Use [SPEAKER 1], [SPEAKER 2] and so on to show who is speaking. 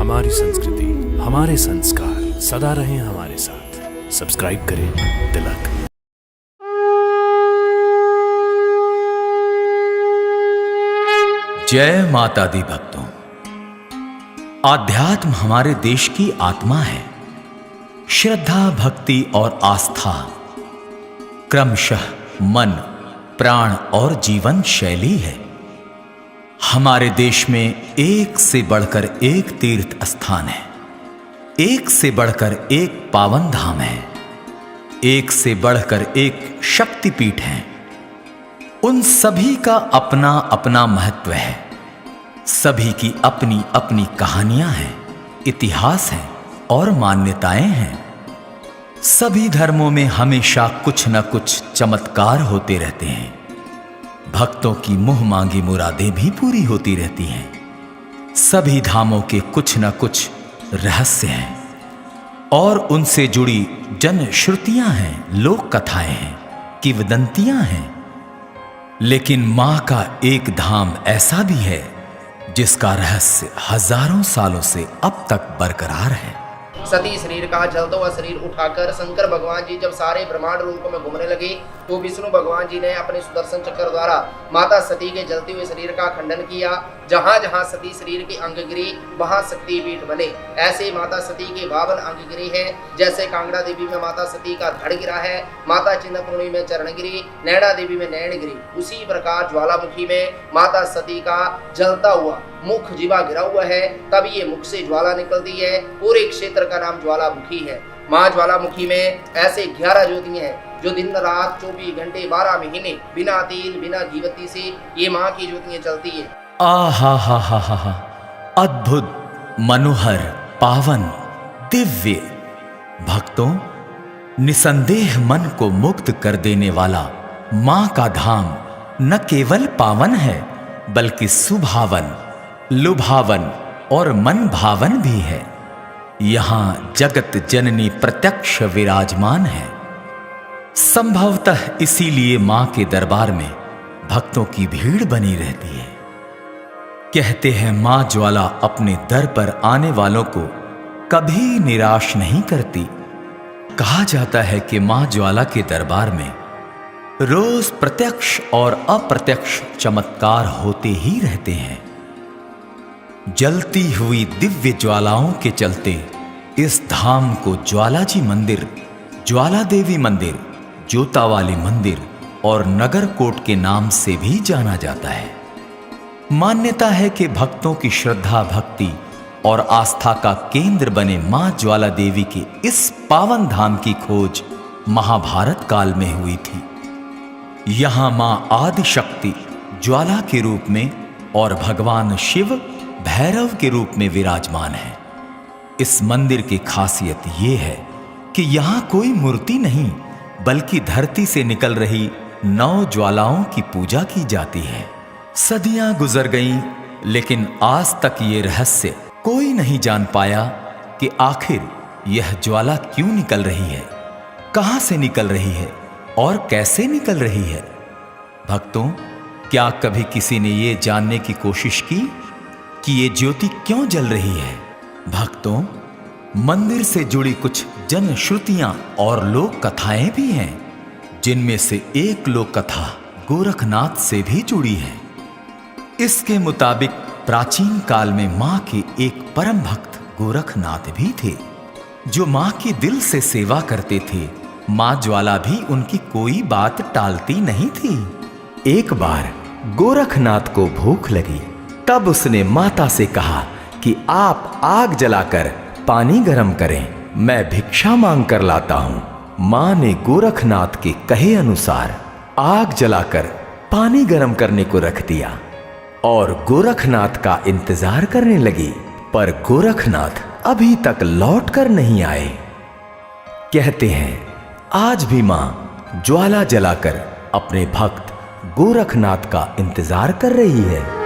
[SPEAKER 1] हमारी संस्कृति, हमारे संस्कार सदा रहें हमारे साथ। सब्सक्राइब करें तिलक।
[SPEAKER 2] जय माता दी भक्तों। आध्यात्म हमारे देश की आत्मा है। श्रद्धा, भक्ति और आस्था क्रमशः मन, प्राण और जीवन शैली है। हमारे देश में एक से बढ़कर एक तीर्थ स्थान है, एक से बढ़कर एक पावन धाम है, एक से बढ़कर एक शक्तिपीठ है। उन सभी का अपना अपना महत्व है। सभी की अपनी अपनी कहानियां हैं, इतिहास है और मान्यताएं हैं। सभी धर्मों में हमेशा कुछ न कुछ चमत्कार होते रहते हैं। भक्तों की मुंह मांगी मुरादें भी पूरी होती रहती हैं। सभी धामों के कुछ न कुछ रहस्य हैं और उनसे जुड़ी जन श्रुतियां हैं, लोक कथाएं हैं, किंवदंतियां हैं। लेकिन मां का एक धाम ऐसा भी है जिसका रहस्य हजारों सालों से अब तक बरकरार है।
[SPEAKER 3] सती शरीर का जलता हुआ शरीर उठाकर शंकर भगवान जी जब सारे ब्रह्मांड रूपों में घूमने लगे तो विष्णु भगवान जी ने अपने सुदर्शन चक्र द्वारा माता सती के जलते हुए शरीर का खंडन किया। जहां जहां सती शरीर के अंग गिरी वहां शक्ति पीठ बने। ऐसे माता सती के 52 अंग गिरी हैं। जैसे कांगड़ा देवी में माता सती का धड़ गिरा है, माता चिंतपूर्णी में चरण गिरी, नैना देवी में नैन गिरी, उसी प्रकार ज्वालामुखी में माता सती का जलता हुआ मुख जीवा गिरा हुआ है। तब ये मुख से ज्वाला निकलती है। पूरे क्षेत्र का नाम ज्वालामुखी है। माँ ज्वालामुखी में ऐसे 11 ज्योति हैं जो दिन रात 24 घंटे 12 महीने बिना तेल बिना घीबत्ती से ये माँ की ज्योतियां चलती है।
[SPEAKER 2] आहा हा हा हा हा, अद्भुत, मनोहर, पावन, दिव्य। भक्तों, निसंदेह मन को मुक्त कर देने वाला मां का धाम न केवल पावन है बल्कि सुभावन, लुभावन और मन भावन भी है। यहां जगत जननी प्रत्यक्ष विराजमान है। संभवतः इसीलिए मां के दरबार में भक्तों की भीड़ बनी रहती है। कहते हैं मां ज्वाला अपने दर पर आने वालों को कभी निराश नहीं करती। कहा जाता है कि मां ज्वाला के दरबार में रोज प्रत्यक्ष और अप्रत्यक्ष चमत्कार होते ही रहते हैं। जलती हुई दिव्य ज्वालाओं के चलते इस धाम को ज्वालाजी मंदिर, ज्वाला देवी मंदिर, जोतावाली मंदिर और नगरकोट के नाम से भी जाना जाता है। मान्यता है कि भक्तों की श्रद्धा, भक्ति और आस्था का केंद्र बने मां ज्वाला देवी के इस पावन धाम की खोज महाभारत काल में हुई थी। यहां मां आदि शक्ति ज्वाला के रूप में और भगवान शिव भैरव के रूप में विराजमान है। इस मंदिर की खासियत यह है कि यहां कोई मूर्ति नहीं बल्कि धरती से निकल रही 9 ज्वालाओं की पूजा की जाती है। सदियां गुजर गईं, लेकिन आज तक ये रहस्य कोई नहीं जान पाया कि आखिर यह ज्वाला क्यों निकल रही है, कहां से निकल रही है और कैसे निकल रही है। भक्तों, क्या कभी किसी ने यह जानने की कोशिश की कि ये ज्योति क्यों जल रही है? भक्तों, मंदिर से जुड़ी कुछ जन श्रुतियां और लोक कथाएं भी हैं, जिनमें से एक लोक कथा गोरखनाथ से भी जुड़ी है। इसके मुताबिक प्राचीन काल में मां के एक परम भक्त गोरखनाथ भी थे, जो मां की दिल से सेवा करते थे। मां ज्वाला भी उनकी कोई बात टालती नहीं थी। एक बार गोरखनाथ को भूख लगी, तब उसने माता से कहा कि आप आग जलाकर पानी गर्म करें, मैं भिक्षा मांग कर लाता हूं। मां ने गोरखनाथ के कहे अनुसार आग जलाकर पानी गर्म करने को रख दिया और गोरखनाथ का इंतजार करने लगी, पर गोरखनाथ अभी तक लौट कर नहीं आए। कहते हैं आज भी मां ज्वाला जलाकर अपने भक्त गोरखनाथ का इंतजार कर रही है।